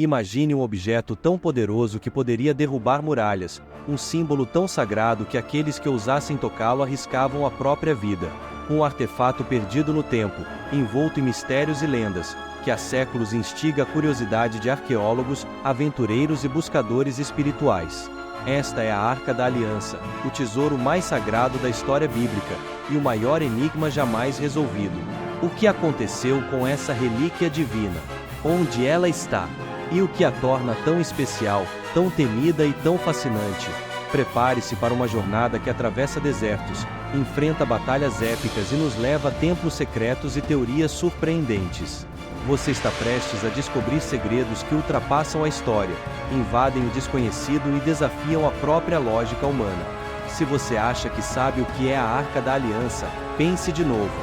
Imagine um objeto tão poderoso que poderia derrubar muralhas, um símbolo tão sagrado que aqueles que ousassem tocá-lo arriscavam a própria vida. Um artefato perdido no tempo, envolto em mistérios e lendas, que há séculos instiga a curiosidade de arqueólogos, aventureiros e buscadores espirituais. Esta é a Arca da Aliança, o tesouro mais sagrado da história bíblica, e o maior enigma jamais resolvido. O que aconteceu com essa relíquia divina? Onde ela está? E o que a torna tão especial, tão temida e tão fascinante? Prepare-se para uma jornada que atravessa desertos, enfrenta batalhas épicas e nos leva a templos secretos e teorias surpreendentes. Você está prestes a descobrir segredos que ultrapassam a história, invadem o desconhecido e desafiam a própria lógica humana. Se você acha que sabe o que é a Arca da Aliança, pense de novo.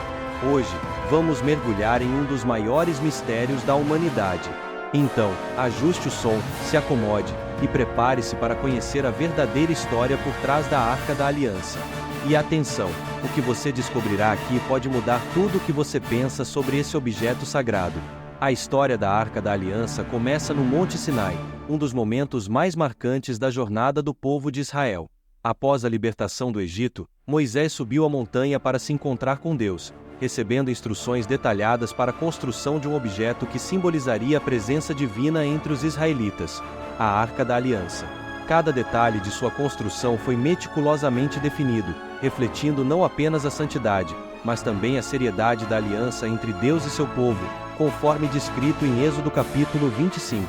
Hoje, vamos mergulhar em um dos maiores mistérios da humanidade. Então, ajuste o som, se acomode, e prepare-se para conhecer a verdadeira história por trás da Arca da Aliança. E atenção, o que você descobrirá aqui pode mudar tudo o que você pensa sobre esse objeto sagrado. A história da Arca da Aliança começa no Monte Sinai, um dos momentos mais marcantes da jornada do povo de Israel. Após a libertação do Egito, Moisés subiu a montanha para se encontrar com Deus, recebendo instruções detalhadas para a construção de um objeto que simbolizaria a presença divina entre os israelitas, a Arca da Aliança. Cada detalhe de sua construção foi meticulosamente definido, refletindo não apenas a santidade, mas também a seriedade da aliança entre Deus e seu povo, conforme descrito em Êxodo capítulo 25.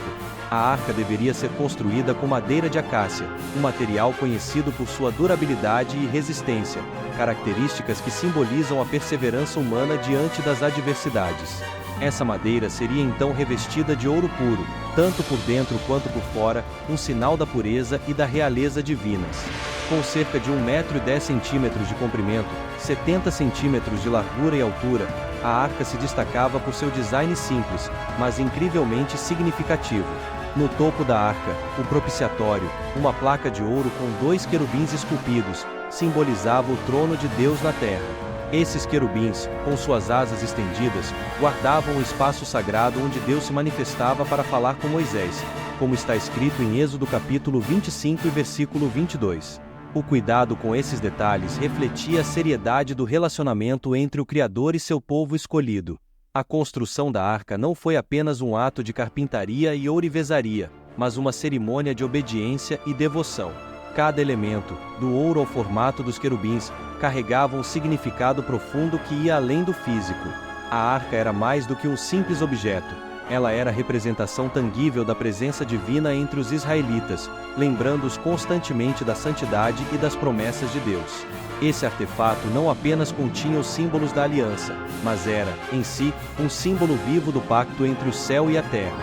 A arca deveria ser construída com madeira de acácia, um material conhecido por sua durabilidade e resistência, características que simbolizam a perseverança humana diante das adversidades. Essa madeira seria então revestida de ouro puro, tanto por dentro quanto por fora, um sinal da pureza e da realeza divinas. Com cerca de 1,10 m de comprimento, 70 cm de largura e altura, a arca se destacava por seu design simples, mas incrivelmente significativo. No topo da arca, o propiciatório, uma placa de ouro com 2 querubins esculpidos, simbolizava o trono de Deus na terra. Esses querubins, com suas asas estendidas, guardavam o espaço sagrado onde Deus se manifestava para falar com Moisés, como está escrito em Êxodo capítulo 25 e versículo 22. O cuidado com esses detalhes refletia a seriedade do relacionamento entre o Criador e seu povo escolhido. A construção da arca não foi apenas um ato de carpintaria e ourivesaria, mas uma cerimônia de obediência e devoção. Cada elemento, do ouro ao formato dos querubins, carregava um significado profundo que ia além do físico. A arca era mais do que um simples objeto. Ela era a representação tangível da presença divina entre os israelitas, lembrando-os constantemente da santidade e das promessas de Deus. Esse artefato não apenas continha os símbolos da aliança, mas era, em si, um símbolo vivo do pacto entre o céu e a terra.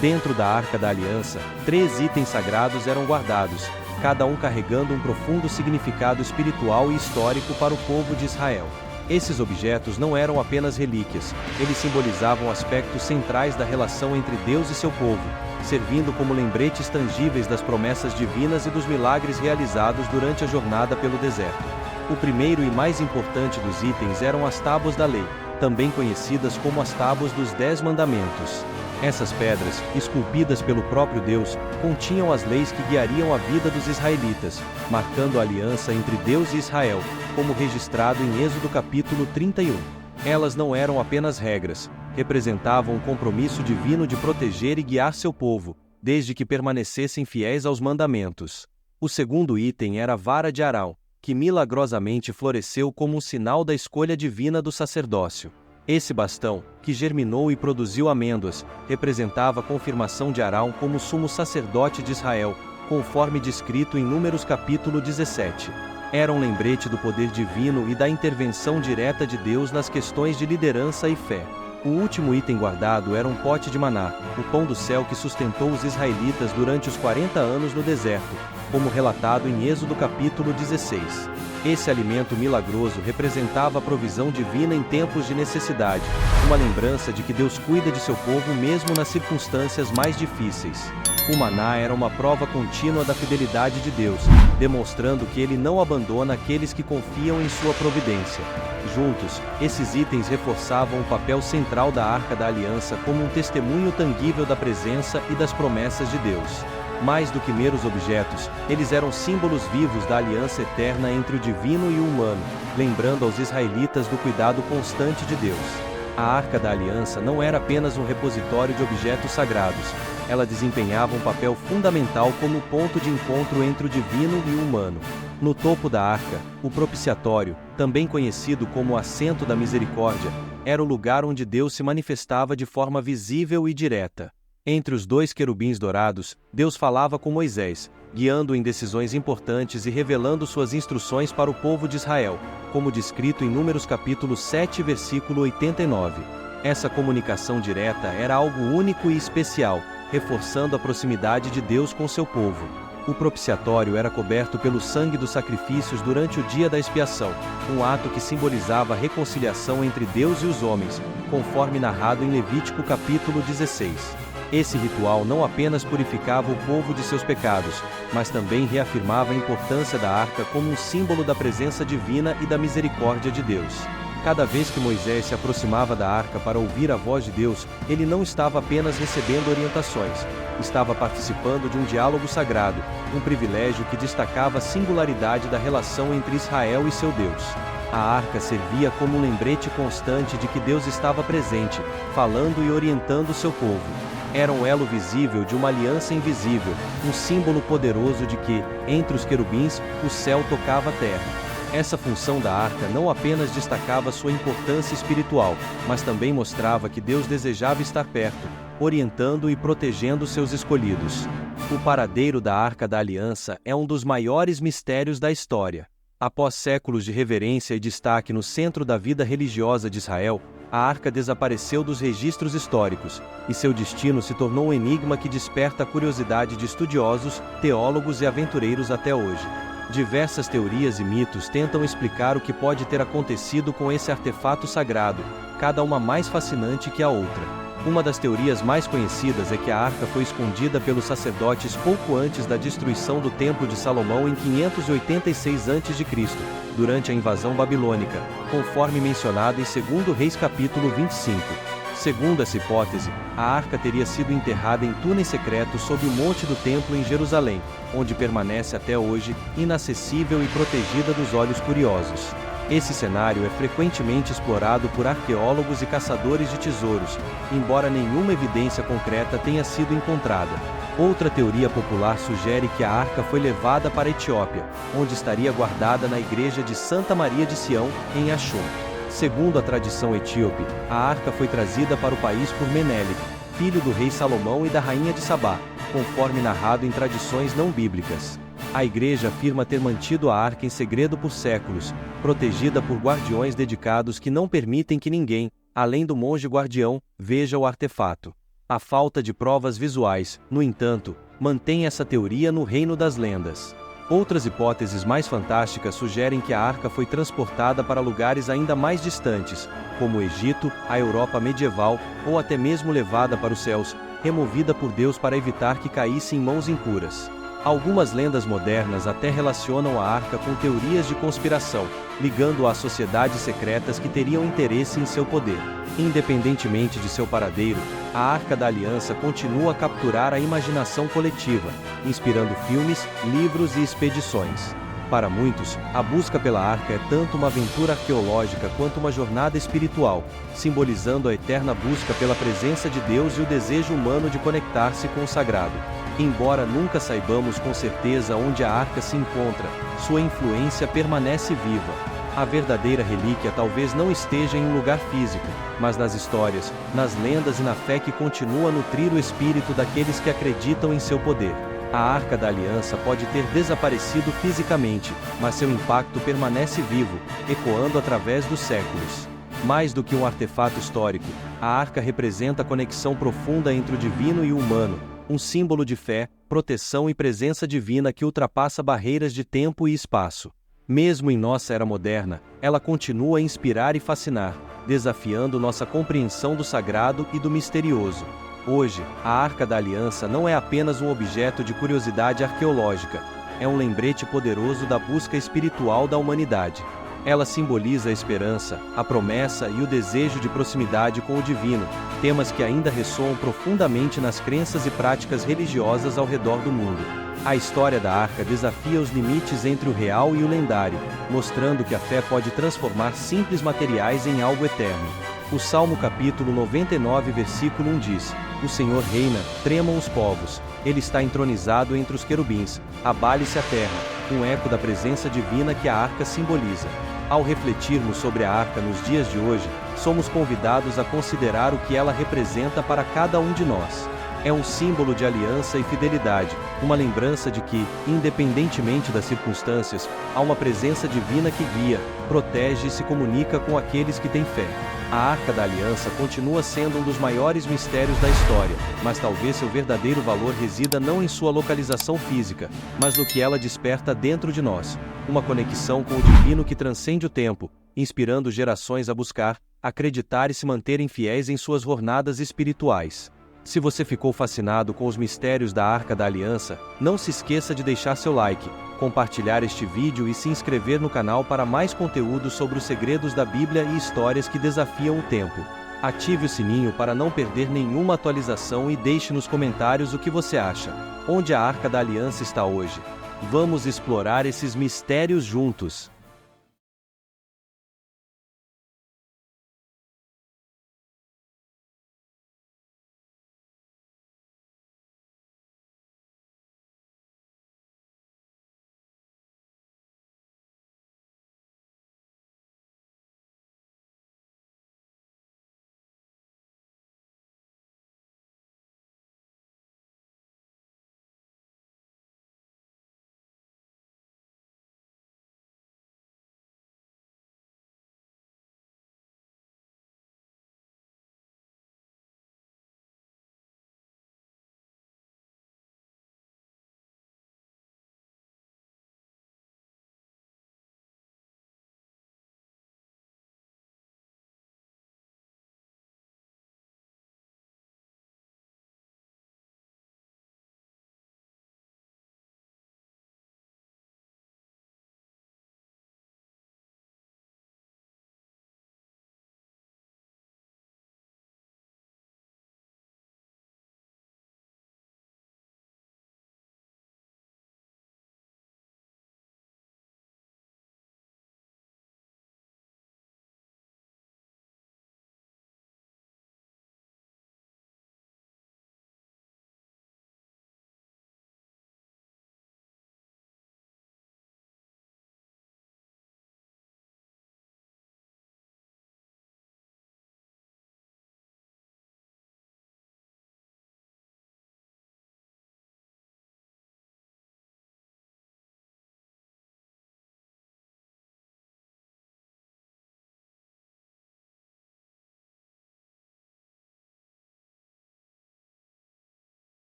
Dentro da Arca da Aliança, 3 itens sagrados eram guardados, cada um carregando um profundo significado espiritual e histórico para o povo de Israel. Esses objetos não eram apenas relíquias, eles simbolizavam aspectos centrais da relação entre Deus e seu povo, servindo como lembretes tangíveis das promessas divinas e dos milagres realizados durante a jornada pelo deserto. O primeiro e mais importante dos itens eram as tábuas da lei, também conhecidas como as tábuas dos 10 mandamentos. Essas pedras, esculpidas pelo próprio Deus, continham as leis que guiariam a vida dos israelitas, marcando a aliança entre Deus e Israel, como registrado em Êxodo capítulo 31. Elas não eram apenas regras, representavam um compromisso divino de proteger e guiar seu povo, desde que permanecessem fiéis aos mandamentos. O segundo item era a vara de Arão, que milagrosamente floresceu como um sinal da escolha divina do sacerdócio. Esse bastão, que germinou e produziu amêndoas, representava a confirmação de Arão como sumo sacerdote de Israel, conforme descrito em Números capítulo 17. Era um lembrete do poder divino e da intervenção direta de Deus nas questões de liderança e fé. O último item guardado era um pote de maná, o pão do céu que sustentou os israelitas durante os 40 anos no deserto, como relatado em Êxodo capítulo 16. Esse alimento milagroso representava a provisão divina em tempos de necessidade, uma lembrança de que Deus cuida de seu povo mesmo nas circunstâncias mais difíceis. O maná era uma prova contínua da fidelidade de Deus, demonstrando que Ele não abandona aqueles que confiam em sua providência. Juntos, esses itens reforçavam o papel central da Arca da Aliança como um testemunho tangível da presença e das promessas de Deus. Mais do que meros objetos, eles eram símbolos vivos da aliança eterna entre o divino e o humano, lembrando aos israelitas do cuidado constante de Deus. A Arca da Aliança não era apenas um repositório de objetos sagrados, ela desempenhava um papel fundamental como ponto de encontro entre o divino e o humano. No topo da arca, o propiciatório, também conhecido como o assento da misericórdia, era o lugar onde Deus se manifestava de forma visível e direta. Entre os dois querubins dourados, Deus falava com Moisés, guiando-o em decisões importantes e revelando suas instruções para o povo de Israel, como descrito em Números capítulo 7, versículo 89. Essa comunicação direta era algo único e especial, reforçando a proximidade de Deus com seu povo. O propiciatório era coberto pelo sangue dos sacrifícios durante o dia da expiação, um ato que simbolizava a reconciliação entre Deus e os homens, conforme narrado em Levítico capítulo 16. Esse ritual não apenas purificava o povo de seus pecados, mas também reafirmava a importância da arca como um símbolo da presença divina e da misericórdia de Deus. Cada vez que Moisés se aproximava da arca para ouvir a voz de Deus, ele não estava apenas recebendo orientações, estava participando de um diálogo sagrado, um privilégio que destacava a singularidade da relação entre Israel e seu Deus. A arca servia como um lembrete constante de que Deus estava presente, falando e orientando seu povo. Era um elo visível de uma aliança invisível, um símbolo poderoso de que, entre os querubins, o céu tocava a terra. Essa função da arca não apenas destacava sua importância espiritual, mas também mostrava que Deus desejava estar perto, orientando e protegendo seus escolhidos. O paradeiro da Arca da Aliança é um dos maiores mistérios da história. Após séculos de reverência e destaque no centro da vida religiosa de Israel, a arca desapareceu dos registros históricos, e seu destino se tornou um enigma que desperta a curiosidade de estudiosos, teólogos e aventureiros até hoje. Diversas teorias e mitos tentam explicar o que pode ter acontecido com esse artefato sagrado, cada uma mais fascinante que a outra. Uma das teorias mais conhecidas é que a arca foi escondida pelos sacerdotes pouco antes da destruição do Templo de Salomão em 586 a.C., durante a invasão babilônica, conforme mencionado em 2 Reis capítulo 25. Segundo essa hipótese, a arca teria sido enterrada em túneis secretos sob o monte do templo em Jerusalém, onde permanece até hoje, inacessível e protegida dos olhos curiosos. Esse cenário é frequentemente explorado por arqueólogos e caçadores de tesouros, embora nenhuma evidência concreta tenha sido encontrada. Outra teoria popular sugere que a arca foi levada para a Etiópia, onde estaria guardada na igreja de Santa Maria de Sião, em Axum. Segundo a tradição etíope, a arca foi trazida para o país por Menelik, filho do rei Salomão e da rainha de Sabá, conforme narrado em tradições não bíblicas. A igreja afirma ter mantido a arca em segredo por séculos, protegida por guardiões dedicados que não permitem que ninguém, além do monge guardião, veja o artefato. A falta de provas visuais, no entanto, mantém essa teoria no reino das lendas. Outras hipóteses mais fantásticas sugerem que a arca foi transportada para lugares ainda mais distantes, como o Egito, a Europa medieval, ou até mesmo levada para os céus, removida por Deus para evitar que caísse em mãos impuras. Algumas lendas modernas até relacionam a arca com teorias de conspiração, ligando-a a sociedades secretas que teriam interesse em seu poder. Independentemente de seu paradeiro, a Arca da Aliança continua a capturar a imaginação coletiva, inspirando filmes, livros e expedições. Para muitos, a busca pela arca é tanto uma aventura arqueológica quanto uma jornada espiritual, simbolizando a eterna busca pela presença de Deus e o desejo humano de conectar-se com o sagrado. Embora nunca saibamos com certeza onde a arca se encontra, sua influência permanece viva. A verdadeira relíquia talvez não esteja em um lugar físico, mas nas histórias, nas lendas e na fé que continua a nutrir o espírito daqueles que acreditam em seu poder. A Arca da Aliança pode ter desaparecido fisicamente, mas seu impacto permanece vivo, ecoando através dos séculos. Mais do que um artefato histórico, a arca representa a conexão profunda entre o divino e o humano, um símbolo de fé, proteção e presença divina que ultrapassa barreiras de tempo e espaço. Mesmo em nossa era moderna, ela continua a inspirar e fascinar, desafiando nossa compreensão do sagrado e do misterioso. Hoje, a Arca da Aliança não é apenas um objeto de curiosidade arqueológica, é um lembrete poderoso da busca espiritual da humanidade. Ela simboliza a esperança, a promessa e o desejo de proximidade com o divino, temas que ainda ressoam profundamente nas crenças e práticas religiosas ao redor do mundo. A história da Arca desafia os limites entre o real e o lendário, mostrando que a fé pode transformar simples materiais em algo eterno. O Salmo capítulo 99 versículo 1 diz: "O Senhor reina, tremam os povos, Ele está entronizado entre os querubins, abale-se a terra", um eco da presença divina que a Arca simboliza. Ao refletirmos sobre a Arca nos dias de hoje, somos convidados a considerar o que ela representa para cada um de nós. É um símbolo de aliança e fidelidade, uma lembrança de que, independentemente das circunstâncias, há uma presença divina que guia, protege e se comunica com aqueles que têm fé. A Arca da Aliança continua sendo um dos maiores mistérios da história, mas talvez seu verdadeiro valor resida não em sua localização física, mas no que ela desperta dentro de nós, uma conexão com o divino que transcende o tempo, inspirando gerações a buscar, acreditar e se manterem fiéis em suas jornadas espirituais. Se você ficou fascinado com os mistérios da Arca da Aliança, não se esqueça de deixar seu like, compartilhar este vídeo e se inscrever no canal para mais conteúdo sobre os segredos da Bíblia e histórias que desafiam o tempo. Ative o sininho para não perder nenhuma atualização e deixe nos comentários o que você acha. Onde a Arca da Aliança está hoje? Vamos explorar esses mistérios juntos!